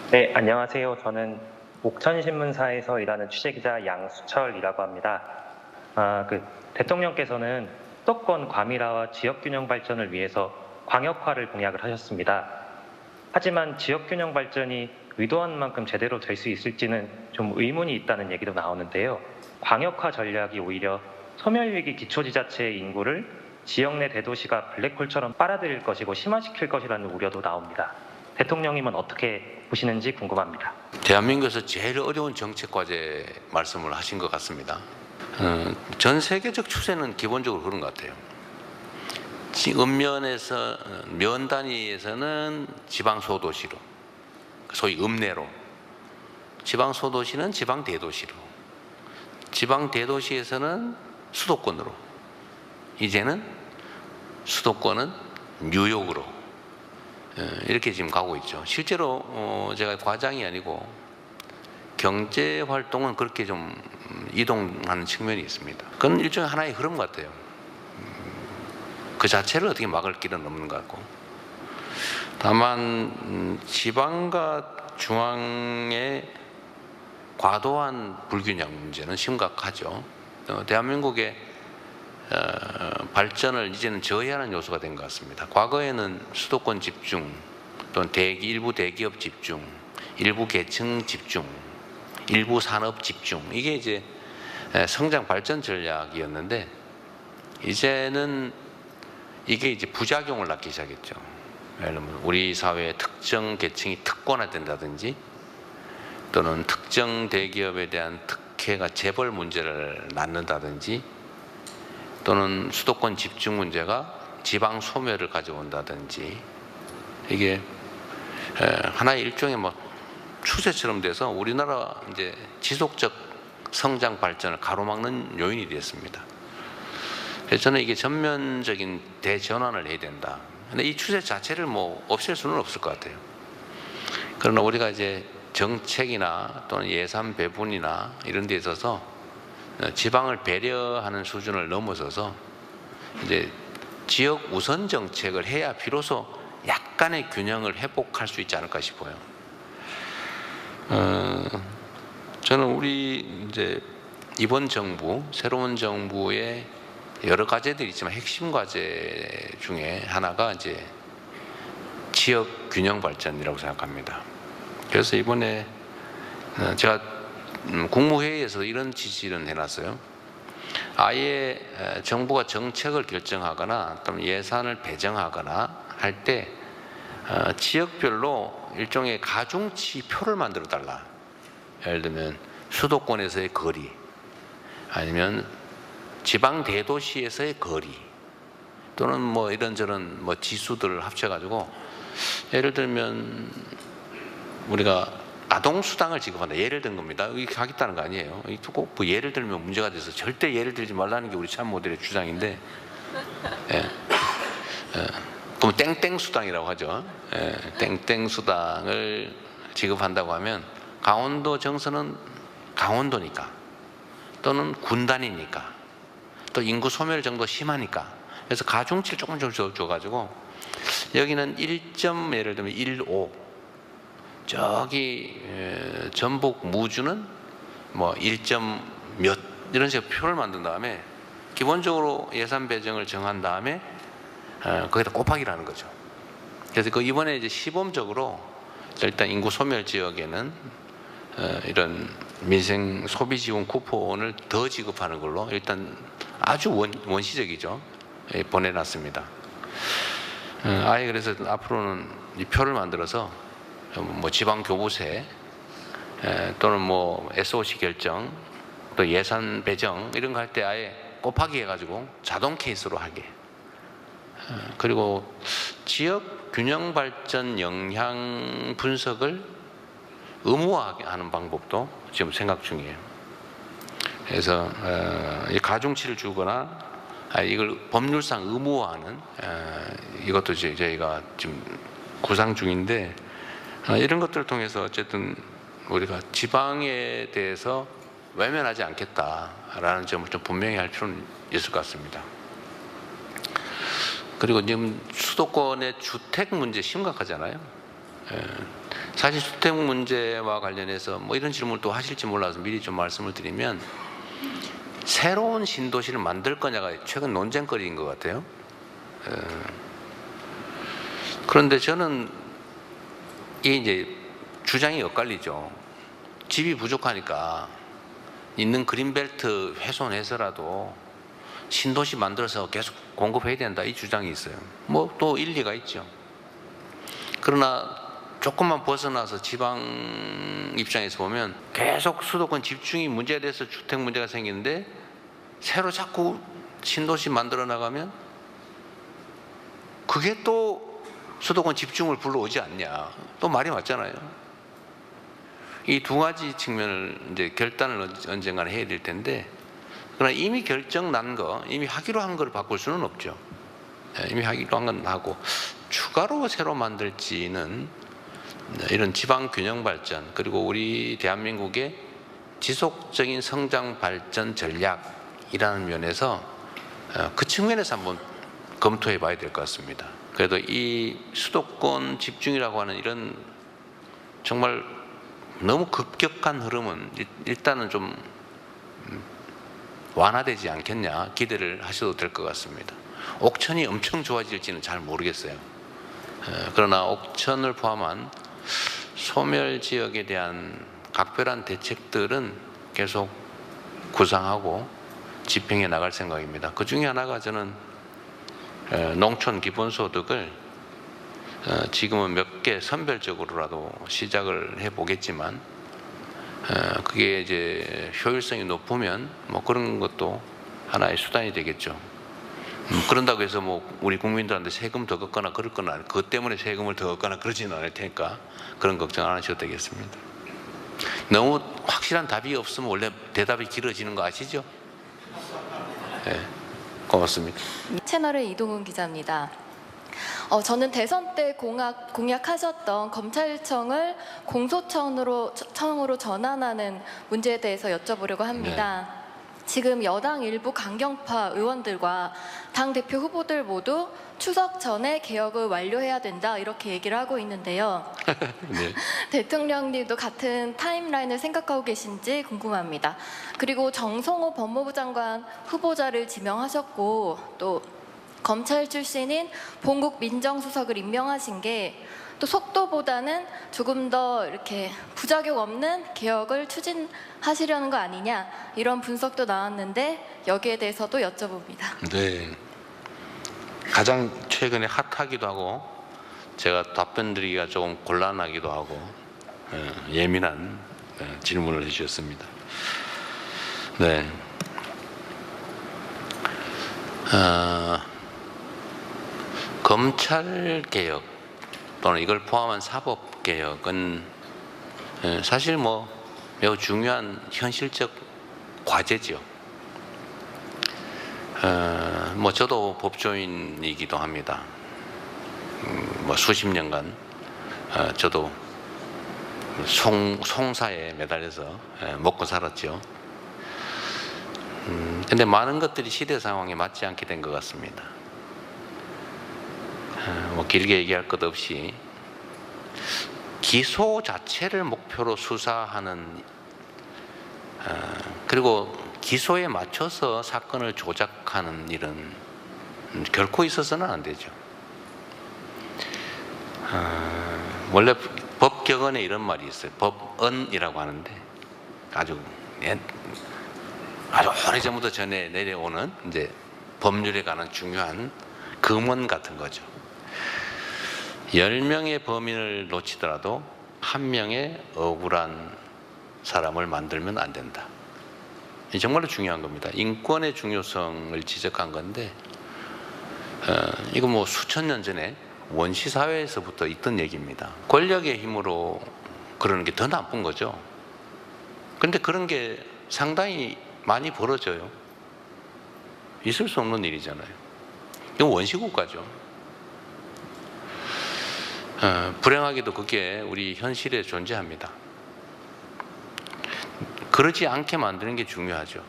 네, 안녕하세요. 저는 옥천신문사에서 일하는 취재기자 양수철이라고 합니다. 대통령께서는 수도권 과밀화와 지역균형 발전을 위해서 광역화를 공약을 하셨습니다. 하지만 지역균형 발전이 의도한 만큼 제대로 될 수 있을지는 좀 의문이 있다는 얘기도 나오는데요. 광역화 전략이 오히려 소멸위기 기초지자체의 인구를 지역 내 대도시가 블랙홀처럼 빨아들일 것이고 심화시킬 것이라는 우려도 나옵니다. 대통령님은 어떻게 보시는지 궁금합니다. 대한민국에서 제일 어려운 정책 과제 말씀을 하신 것 같습니다. 전 세계적 추세는 기본적으로 그런 것 같아요. 읍면에서 면 단위에서는 지방 소도시로, 소위 읍내로, 지방 소도시는 지방 대도시로, 지방 대도시에서는 수도권으로, 이제는 수도권은 뉴욕으로 이렇게 지금 가고 있죠. 실제로 제가 과장이 아니고 경제 활동은 그렇게 좀 이동하는 측면이 있습니다. 그건 일종의 하나의 흐름 같아요. 그 자체를 어떻게 막을 길은 없는 것 같고, 다만 지방과 중앙의 과도한 불균형 문제는 심각하죠. 대한민국의 발전을 이제는 저해하는 요소가 된 것 같습니다. 과거에는 수도권 집중, 또는 일부 대기업 집중, 일부 계층 집중, 일부 산업 집중, 이게 이제 성장 발전 전략이었는데, 이제는 이게 이제 부작용을 낳기 시작했죠. 예를 들면 우리 사회의 특정 계층이 특권화된다든지, 또는 특정 대기업에 대한 특혜가 재벌 문제를 낳는다든지, 또는 수도권 집중 문제가 지방 소멸을 가져온다든지, 이게 하나의 일종의 추세처럼 돼서 우리나라 이제 지속적 성장 발전을 가로막는 요인이 되었습니다. 그래서 저는 이게 전면적인 대전환을 해야 된다. 근데 이 추세 자체를 없앨 수는 없을 것 같아요. 그러나 우리가 이제 정책이나 또는 예산 배분이나 이런 데 있어서 지방을 배려하는 수준을 넘어서서 이제 지역 우선 정책을 해야 비로소 약간의 균형을 회복할 수 있지 않을까 싶어요. 저는 우리 이제 이번 정부, 새로운 정부의 여러 과제들이 있지만 핵심 과제 중에 하나가 이제 지역 균형 발전이라고 생각합니다. 그래서 이번에 제가 국무회의에서 이런 지시를 해놨어요. 아예 정부가 정책을 결정하거나 또는 예산을 배정하거나 할 때 지역별로 일종의 가중치 표를 만들어 달라. 예를 들면 수도권에서의 거리, 아니면 지방 대도시에서의 거리, 또는 이런저런 지수들을 합쳐가지고, 예를 들면 우리가 아동수당을 지급한다. 예를 든 겁니다. 이게 하겠다는 거 아니에요. 꼭 예를 들면 문제가 돼서 절대 예를 들지 말라는 게 우리 참모델의 주장인데, 그럼 땡땡수당이라고 하죠. 땡땡수당을 지급한다고 하면 강원도 정서는 강원도니까, 또는 군단이니까, 또 인구 소멸 정도 심하니까, 그래서 가중치를 조금 줘가지고 여기는 1점 예를 들면 1.5, 저기 전북 무주는 1점 몇, 이런 식으로 표를 만든 다음에 기본적으로 예산 배정을 정한 다음에 거기다 곱하기를 하는 거죠. 그래서 이번에 이제 시범적으로 일단 인구 소멸 지역에는 이런 민생 소비 지원 쿠폰을 더 지급하는 걸로 일단 아주 원시적이죠. 보내놨습니다. 아예 그래서 앞으로는 이 표를 만들어서 지방 교부세 또는 SOC 결정, 또 예산 배정 이런 거 할 때 아예 곱하기 해가지고 자동 케이스로 하게. 그리고 지역 균형 발전 영향 분석을 의무화하는 방법도 지금 생각 중이에요. 그래서 이 가중치를 주거나 이걸 법률상 의무화하는 이것도 저희가 지금 구상 중인데, 이런 것들을 통해서 어쨌든 우리가 지방에 대해서 외면하지 않겠다라는 점을 좀 분명히 할 필요는 있을 것 같습니다. 그리고 지금 수도권의 주택 문제 심각하잖아요. 사실 주택 문제와 관련해서 뭐 이런 질문을 또 하실지 몰라서 미리 좀 말씀을 드리면, 새로운 신도시를 만들 거냐가 최근 논쟁거리인 것 같아요. 그런데 저는 이게 이제 주장이 엇갈리죠. 집이 부족하니까 있는 그린벨트 훼손해서라도 신도시 만들어서 계속 공급해야 된다, 이 주장이 있어요. 뭐 또 일리가 있죠. 그러나 조금만 벗어나서 지방 입장에서 보면 계속 수도권 집중이 문제돼서 주택 문제가 생기는데, 새로 자꾸 신도시 만들어 나가면 그게 또 수도권 집중을 불러오지 않냐. 또 말이 맞잖아요. 이 두 가지 측면을 이제 결단을 언젠가는 해야 될 텐데, 그러나 이미 결정 난 거, 이미 하기로 한 걸 바꿀 수는 없죠. 이미 하기로 한 건 하고 추가로 새로 만들지는, 이런 지방 균형 발전, 그리고 우리 대한민국의 지속적인 성장 발전 전략이라는 면에서 그 측면에서 한번 검토해 봐야 될 것 같습니다. 그래도 이 수도권 집중이라고 하는 이런 정말 너무 급격한 흐름은 일단은 좀 완화되지 않겠냐 기대를 하셔도 될 것 같습니다. 옥천이 엄청 좋아질지는 잘 모르겠어요. 그러나 옥천을 포함한 소멸 지역에 대한 각별한 대책들은 계속 구상하고 집행해 나갈 생각입니다. 그 중에 하나가 저는 농촌 기본소득을 지금은 몇 개 선별적으로라도 시작을 해보겠지만, 그게 이제 효율성이 높으면 뭐 그런 것도 하나의 수단이 되겠죠. 그런다고 해서 뭐 우리 국민들한테 세금 더 걷거나 그럴 건 아니고, 그것 때문에 세금을 더 걷거나 그러지는 않을 테니까 그런 걱정 안 하셔도 되겠습니다. 너무 확실한 답이 없으면 원래 대답이 길어지는 거 아시죠? 네, 고맙습니다. 채널의 이동훈 기자입니다. 저는 대선 때 공약하셨던 검찰청을 공소청으로 전환하는 문제에 대해서 여쭤보려고 합니다. 지금 여당 일부 강경파 의원들과 당대표 후보들 모두 추석 전에 개혁을 완료해야 된다, 이렇게 얘기를 하고 있는데요. 네. 대통령님도 같은 타임라인을 생각하고 계신지 궁금합니다. 그리고 정성호 법무부 장관 후보자를 지명하셨고, 또 검찰 출신인 봉국 민정수석을 임명하신 게 또 속도보다는 조금 더 이렇게 부작용 없는 개혁을 추진하시려는 거 아니냐, 이런 분석도 나왔는데 여기에 대해서도 여쭤봅니다. 네. 가장 최근에 핫하기도 하고 제가 답변 드리기가 조금 곤란하기도 하고 예민한 질문을 해주셨습니다. 네. 검찰 개혁 또는 이걸 포함한 사법 개혁은 사실 뭐 매우 중요한 현실적 과제죠. 뭐 저도 법조인이기도 합니다. 뭐 수십 년간 저도 송사에 매달려서 먹고 살았죠. 근데 많은 것들이 시대 상황에 맞지 않게 된 것 같습니다. 뭐 길게 얘기할 것 없이 기소 자체를 목표로 수사하는, 그리고 기소에 맞춰서 사건을 조작하는 일은 결코 있어서는 안 되죠. 원래 법격언에 이런 말이 있어요. 법언이라고 하는데 아주 오래전부터 전해 내려오는 이제 법률에 관한 중요한 금원 같은 거죠. 10명의 범인을 놓치더라도 1명의 억울한 사람을 만들면 안 된다. 이 정말로 중요한 겁니다. 인권의 중요성을 지적한 건데, 이거 뭐 수천 년 전에 원시 사회에서부터 있던 얘기입니다. 권력의 힘으로 그러는 게 더 나쁜 거죠. 그런데 그런 게 상당히 많이 벌어져요. 있을 수 없는 일이잖아요. 이건 원시국가죠. 불행하게도 그게 우리 현실에 존재합니다. 그러지 않게 만드는 게 중요하죠.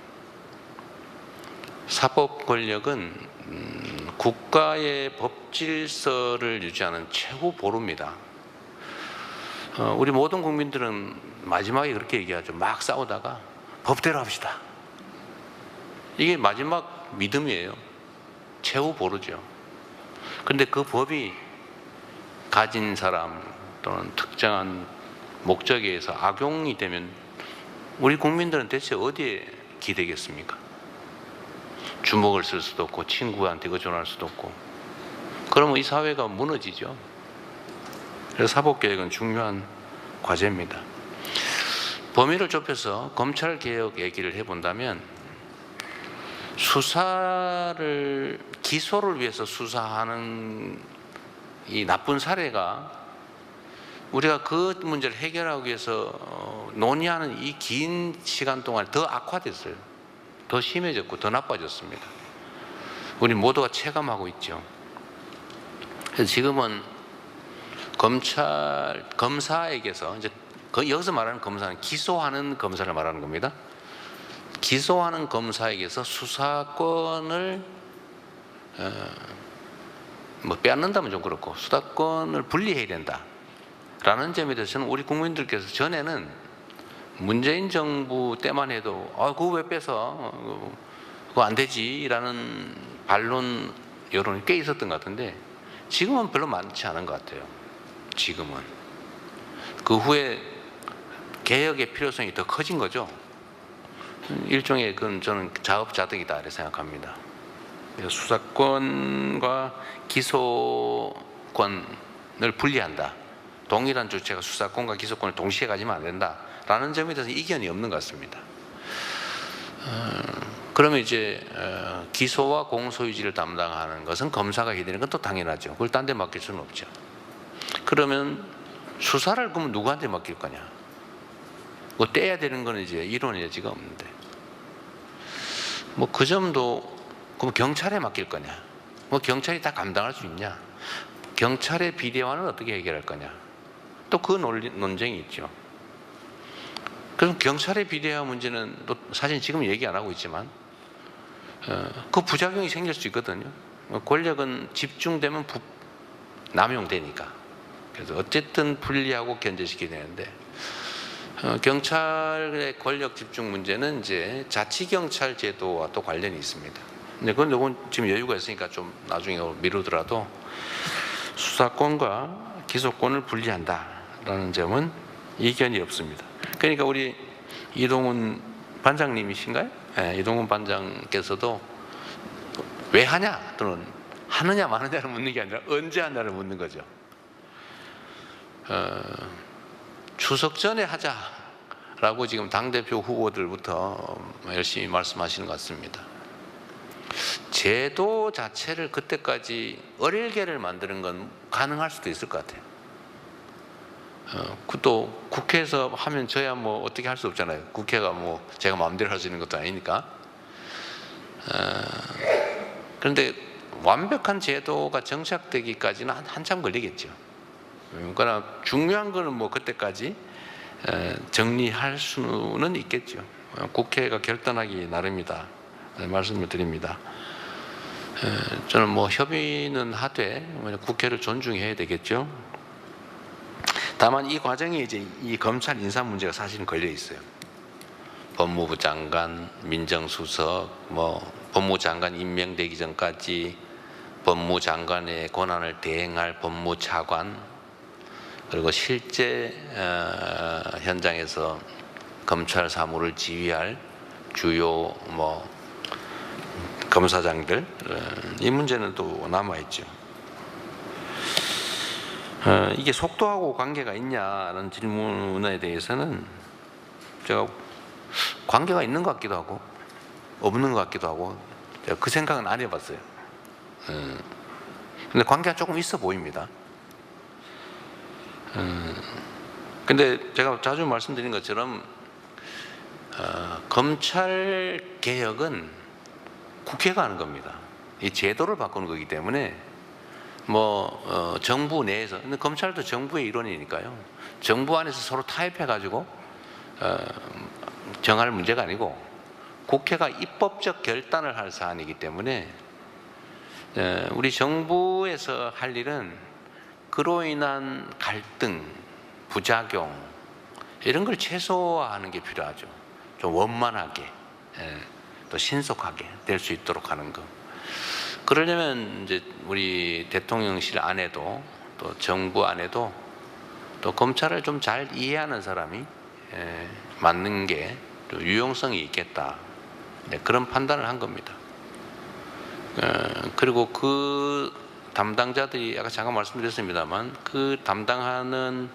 사법 권력은 국가의 법 질서를 유지하는 최고 보루입니다. 우리 모든 국민들은 마지막에 그렇게 얘기하죠. 막 싸우다가 법대로 합시다. 이게 마지막 믿음이에요. 최후 보루죠. 그런데 그 법이 가진 사람 또는 특정한 목적에 의해서 악용이 되면 우리 국민들은 대체 어디에 기대겠습니까? 주먹을 쓸 수도 없고 친구한테 의존할 수도 없고, 그러면 이 사회가 무너지죠. 그래서 사법개혁은 중요한 과제입니다. 범위를 좁혀서 검찰개혁 얘기를 해본다면, 기소를 위해서 수사하는 이 나쁜 사례가 우리가 그 문제를 해결하기 위해서 논의하는 이 긴 시간 동안 더 악화됐어요. 더 심해졌고 더 나빠졌습니다. 우리 모두가 체감하고 있죠. 그래서 지금은 검사에게서, 이제 여기서 말하는 검사는 기소하는 검사를 말하는 겁니다. 기소하는 검사에게서 수사권을 빼앗는다면 좀 그렇고 수사권을 분리해야 된다라는 점에 대해서는 우리 국민들께서 전에는 문재인 정부 때만 해도 그거 왜 뺏어? 그거 안 되지라는 반론 여론이 꽤 있었던 것 같은데, 지금은 별로 많지 않은 것 같아요. 지금은 그 후에 개혁의 필요성이 더 커진 거죠. 일종의 그건 저는 자업자득이다 이렇게 생각합니다. 그래서 수사권과 기소권을 분리한다. 동일한 주체가 수사권과 기소권을 동시에 가지면 안 된다라는 점에 대해서 이견이 없는 것 같습니다. 그러면 이제 기소와 공소유지를 담당하는 것은 검사가 해야 되는 건 또 당연하죠. 그걸 딴 데 맡길 수는 없죠. 그러면 수사를 그러면 누구한테 맡길 거냐? 뭐 떼야 되는 거는 이제 이론의 여지가 없는데, 뭐 그 점도 그럼 경찰에 맡길 거냐? 뭐 경찰이 다 감당할 수 있냐? 경찰의 비대화는 어떻게 해결할 거냐? 또 그 논쟁이 있죠. 그럼 경찰의 비대화 문제는 또 사실 지금 얘기 안 하고 있지만 그 부작용이 생길 수 있거든요. 권력은 집중되면 남용되니까. 그래서 어쨌든 분리하고 견제시켜야 되는데, 경찰의 권력 집중 문제는 이제 자치경찰 제도와 또 관련이 있습니다. 근데 그건 지금 여유가 있으니까 좀 나중에 미루더라도 수사권과 기소권을 분리한다라는 점은 이견이 없습니다. 그러니까 우리 이동훈 반장님이신가요? 네, 이동훈 반장께서도 왜 하냐 또는 하느냐 마느냐를 묻는 게 아니라 언제 하냐를 묻는 거죠. 추석 전에 하자라고 지금 당대표 후보들부터 열심히 말씀하시는 것 같습니다. 제도 자체를 그때까지 어릴게를 만드는 건 가능할 수도 있을 것 같아요. 또 국회에서 하면 저야 뭐 어떻게 할 수 없잖아요. 국회가 뭐 제가 마음대로 할 수 있는 것도 아니니까. 그런데 완벽한 제도가 정착되기까지는 한참 걸리겠죠. 그러나 중요한 거는 뭐 그때까지 정리할 수는 있겠죠. 국회가 결단하기 나름이다 말씀을 드립니다. 저는 뭐 협의는 하되 국회를 존중해야 되겠죠. 다만 이 과정에 이제 이 검찰 인사 문제가 사실은 걸려 있어요. 법무부 장관, 민정수석, 뭐 법무장관 임명되기 전까지 법무장관의 권한을 대행할 법무차관, 그리고 실제 현장에서 검찰 사무를 지휘할 주요 뭐 검사장들, 이 문제는 또 남아 있죠. 이게 속도하고 관계가 있냐는 질문에 대해서는 제가 관계가 있는 것 같기도 하고 없는 것 같기도 하고, 제가 그 생각은 안 해봤어요. 근데 관계가 조금 있어 보입니다. 근데 제가 자주 말씀드린 것처럼 검찰 개혁은 국회가 하는 겁니다. 이 제도를 바꾸는 거기 때문에 정부 내에서, 근데 검찰도 정부의 일원이니까요. 정부 안에서 서로 타협해 가지고 정할 문제가 아니고 국회가 입법적 결단을 할 사안이기 때문에 우리 정부에서 할 일은 그로 인한 갈등 부작용 이런 걸 최소화하는 게 필요하죠. 좀 원만하게 또 신속하게 될 수 있도록 하는 거. 그러려면 이제 우리 대통령실 안에도 또 정부 안에도 또 검찰을 좀 잘 이해하는 사람이 맞는 게 좀 유용성이 있겠다. 그런 판단을 한 겁니다. 그리고 그 담당자들이 아까 잠깐 말씀드렸습니다만 그 담당하는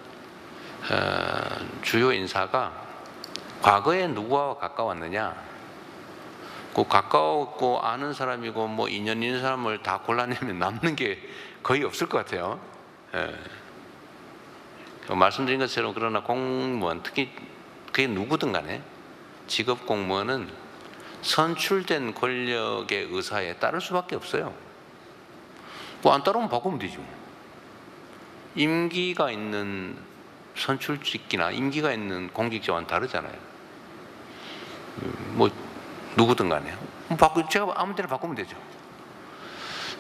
주요 인사가 과거에 누구와 가까웠느냐? 그 가까웠고 아는 사람이고 뭐 인연 있는 사람을 다 골라내면 남는 게 거의 없을 것 같아요. 말씀드린 것처럼 그러나 공무원 특히 그게 누구든 간에 직업 공무원은 선출된 권력의 의사에 따를 수밖에 없어요. 뭐 안 따르면 바꾸면 되죠. 임기가 있는 선출직이나 임기가 있는 공직자와는 다르잖아요. 뭐 누구든 간에 제가 아무 데나 바꾸면 되죠.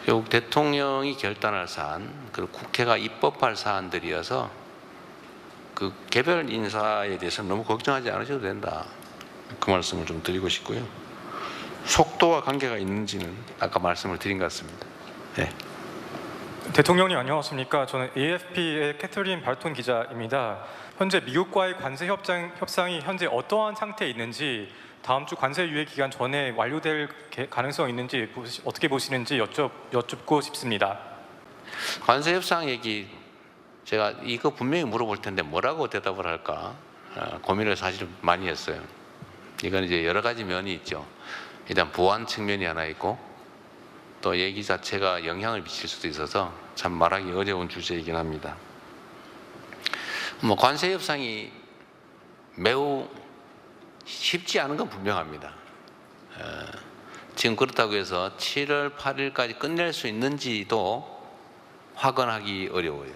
결국 대통령이 결단할 사안, 그리고 국회가 입법할 사안들이어서 그 개별 인사에 대해서 너무 걱정하지 않으셔도 된다. 그 말씀을 좀 드리고 싶고요. 속도와 관계가 있는지는 아까 말씀을 드린 것 같습니다. 네. 대통령님 안녕하십니까? 저는 AFP의 캐터린 발톤 기자입니다. 현재 미국과의 관세 협상이 현재 어떠한 상태에 있는지, 다음 주 관세 유예 기간 전에 완료될 가능성이 있는지 어떻게 보시는지 여쭙고 싶습니다. 관세 협상 얘기 제가 이거 분명히 물어볼 텐데 뭐라고 대답을 할까 고민을 사실 많이 했어요. 이건 이제 여러 가지 면이 있죠. 일단 보안 측면이 하나 있고 또 얘기 자체가 영향을 미칠 수도 있어서 참 말하기 어려운 주제이긴 합니다. 뭐 관세 협상이 매우 쉽지 않은 건 분명합니다. 지금 그렇다고 해서 7월 8일까지 끝낼 수 있는지도 확언하기 어려워요.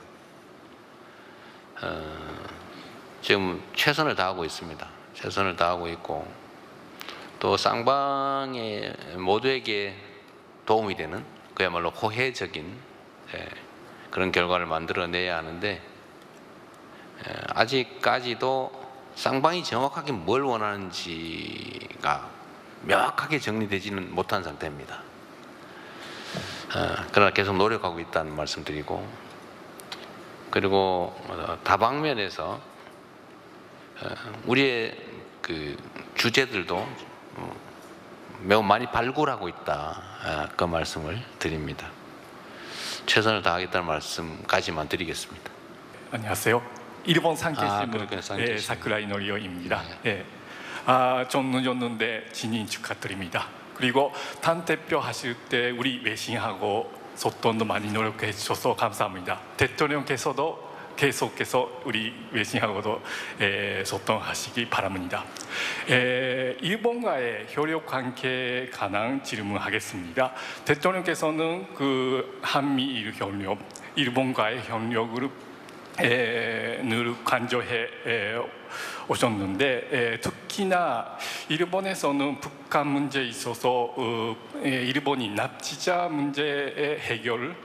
지금 최선을 다하고 있습니다. 최선을 다하고 있고 또 쌍방의 모두에게 도움이 되는 그야말로 호혜적인 그런 결과를 만들어내야 하는데 아직까지도 쌍방이 정확하게 뭘 원하는지가 명확하게 정리되지는 못한 상태입니다. 그러나 계속 노력하고 있다는 말씀드리고, 그리고 다방면에서 우리의 그 주제들도 매우 많이 발굴하고 있다. 그 말씀을 드립니다. 최선을 다하겠다는 말씀까지만 드리겠습니다. 안녕하세요. 일본 산케신문 그렇군요. 산케신문. 사쿠라이 노리오입니다. 줬는데 진인 축하드립니다. 그리고 당 대표 하실 때 우리 외신하고 소통도 많이 노력해 주셔서 감사합니다. 대통령께서도 계속해서 우리 외신하고도 소통하시기 바랍니다. 일본과의 협력 관계에 관한 질문하겠습니다. 대통령께서는 그 한미일 협력, 일본과의 협력을 늘 강조해 오셨는데 특히나 일본에서는 북한 문제에 있어서 일본이 납치자 문제의 해결을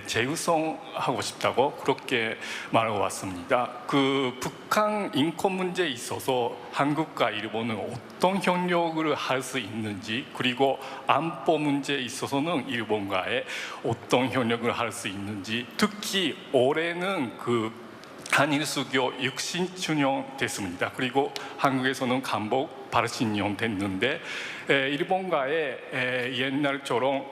최우선하고 싶다고 그렇게 말하고 왔습니다. 그 북한 인권 문제에 있어서 한국과 일본은 어떤 협력을 할 수 있는지, 그리고 안보 문제에 있어서는 일본과의 어떤 협력을 할 수 있는지, 특히 올해는 그 한일 수교 60주년 됐습니다. 그리고 한국에서는 간복 80년 됐는데 일본과의 옛날처럼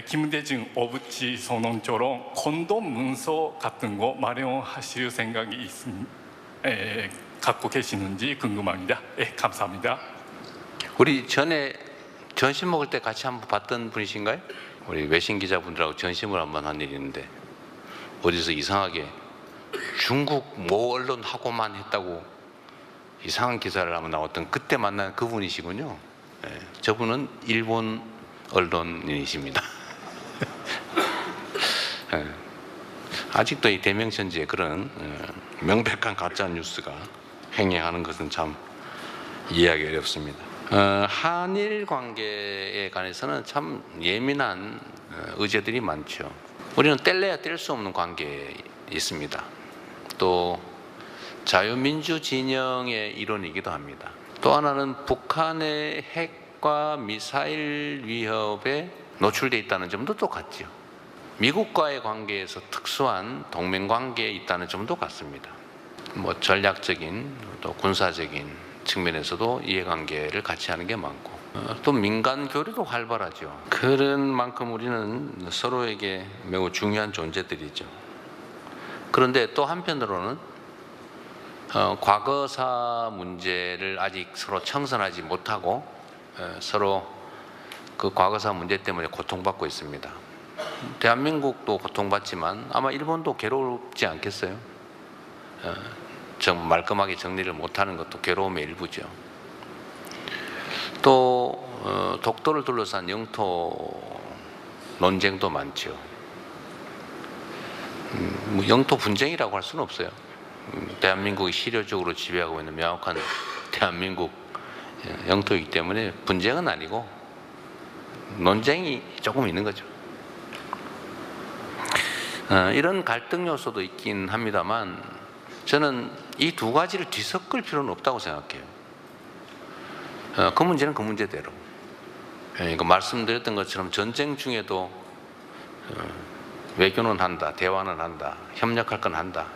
김대중 오부치 선언처럼 건동 문서 같은 거 마련하실 생각이 갖고 계시는지 궁금합니다. 감사합니다. 우리 전에 점심 먹을 때 같이 한번 봤던 분이신가요? 우리 외신 기자분들하고 점심을 한번 한 일이 있는데 어디서 이상하게 중국 모 언론하고만 했다고 이상한 기사를 한번 나왔던 그때 만난 그분이시군요. 저분은 일본 언론인이십니다. 아직도 이 대명천지에 그런 명백한 가짜 뉴스가 행행하는 것은 참 이해하기 어렵습니다. 한일 관계에 관해서는 참 예민한 의제들이 많죠. 우리는 뗄래야 뗄 수 없는 관계에 있습니다. 또 자유민주 진영의 일원이기도 합니다. 또 하나는 북한의 핵과 미사일 위협에 노출돼 있다는 점도 똑같죠. 미국과의 관계에서 특수한 동맹 관계에 있다는 점도 같습니다. 뭐 전략적인 또 군사적인 측면에서도 이해관계를 같이 하는 게 많고 또 민간 교류도 활발하죠. 그런 만큼 우리는 서로에게 매우 중요한 존재들이죠. 그런데 또 한편으로는 과거사 문제를 아직 서로 청산하지 못하고 서로 그 과거사 문제 때문에 고통받고 있습니다. 대한민국도 고통받지만 아마 일본도 괴롭지 않겠어요? 좀 말끔하게 정리를 못하는 것도 괴로움의 일부죠. 또 독도를 둘러싼 영토 논쟁도 많죠. 뭐 영토 분쟁이라고 할 수는 없어요. 대한민국이 실효적으로 지배하고 있는 명확한 대한민국 영토이기 때문에 분쟁은 아니고 논쟁이 조금 있는 거죠. 이런 갈등 요소도 있긴 합니다만 저는 이 두 가지를 뒤섞을 필요는 없다고 생각해요. 그 문제는 그 문제대로. 말씀드렸던 것처럼 전쟁 중에도 외교는 한다, 대화는 한다, 협력할 건 한다.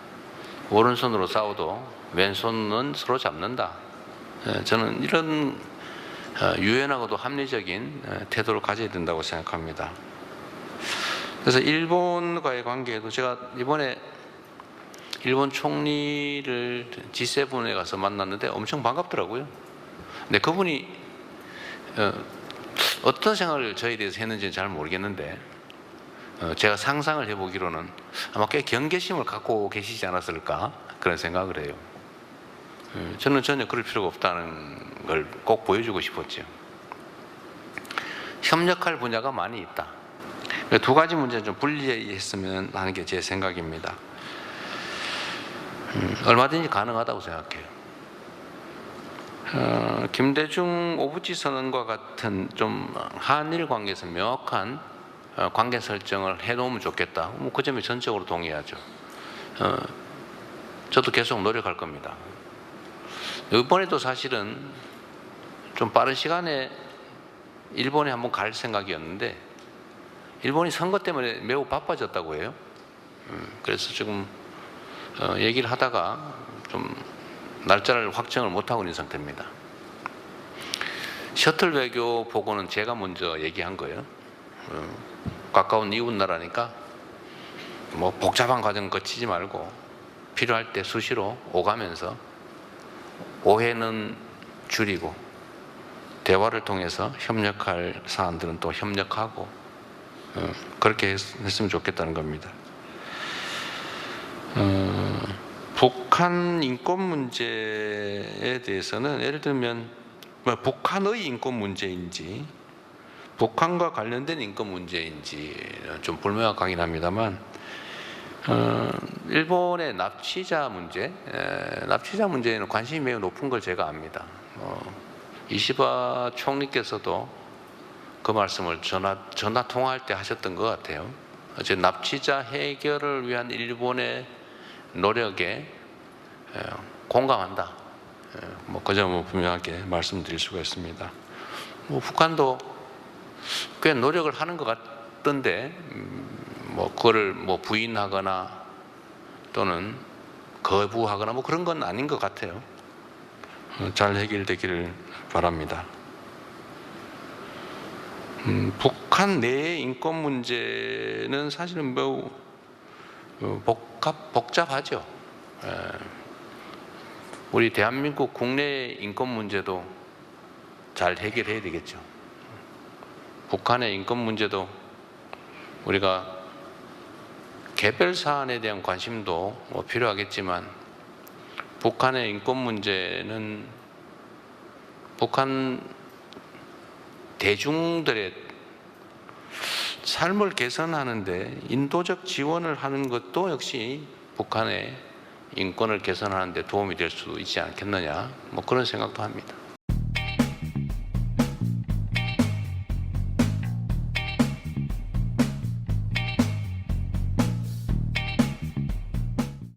오른손으로 싸워도 왼손은 서로 잡는다. 저는 이런 유연하고도 합리적인 태도를 가져야 된다고 생각합니다. 그래서 일본과의 관계에도 제가 이번에 일본 총리를 G7에 가서 만났는데 엄청 반갑더라고요. 근데 그분이 어떤 생각을 저에 대해서 했는지는 잘 모르겠는데 제가 상상을 해보기로는 아마 꽤 경계심을 갖고 계시지 않았을까 그런 생각을 해요. 저는 전혀 그럴 필요가 없다는 걸 꼭 보여주고 싶었죠. 협력할 분야가 많이 있다. 두 가지 문제는 좀 분리했으면 하는 게 제 생각입니다. 얼마든지 가능하다고 생각해요. 김대중 오부치 선언과 같은 좀 한일 관계에서 명확한 관계 설정을 해놓으면 좋겠다. 뭐 그 점에 전적으로 동의하죠. 저도 계속 노력할 겁니다. 이번에도 사실은 좀 빠른 시간에 일본에 한번 갈 생각이었는데 일본이 선거 때문에 매우 바빠졌다고 해요. 그래서 지금 얘기를 하다가 좀 날짜를 확정을 못하고 있는 상태입니다. 셔틀 외교 보고는 제가 먼저 얘기한 거예요. 가까운 이웃 나라니까 뭐 복잡한 과정 거치지 말고 필요할 때 수시로 오가면서 오해는 줄이고 대화를 통해서 협력할 사안들은 또 협력하고 그렇게 했으면 좋겠다는 겁니다. 북한 인권 문제에 대해서는 예를 들면 북한의 인권 문제인지 북한과 관련된 인권 문제인지 좀 불명확하긴 합니다만 일본의 납치자 문제에는 관심이 매우 높은 걸 제가 압니다. 이시바 총리께서도 그 말씀을 전화 통화할 때 하셨던 것 같아요. 어제 납치자 해결을 위한 일본의 노력에 공감한다. 뭐 그 점은 분명하게 말씀드릴 수가 있습니다. 뭐 북한도 꽤 노력을 하는 것 같던데 뭐 그거를 뭐 부인하거나 또는 거부하거나 뭐 그런 건 아닌 것 같아요. 잘 해결되기를 바랍니다. 북한 내의 인권 문제는 사실은 매우 복잡하죠. 우리 대한민국 국내 인권 문제도 잘 해결해야 되겠죠. 북한의 인권 문제도 우리가 개별 사안에 대한 관심도 뭐 필요하겠지만 북한의 인권 문제는 북한 대중들의 삶을 개선하는데 인도적 지원을 하는 것도 역시 북한의 인권을 개선하는 데 도움이 될 수도 있지 않겠느냐 뭐 그런 생각도 합니다.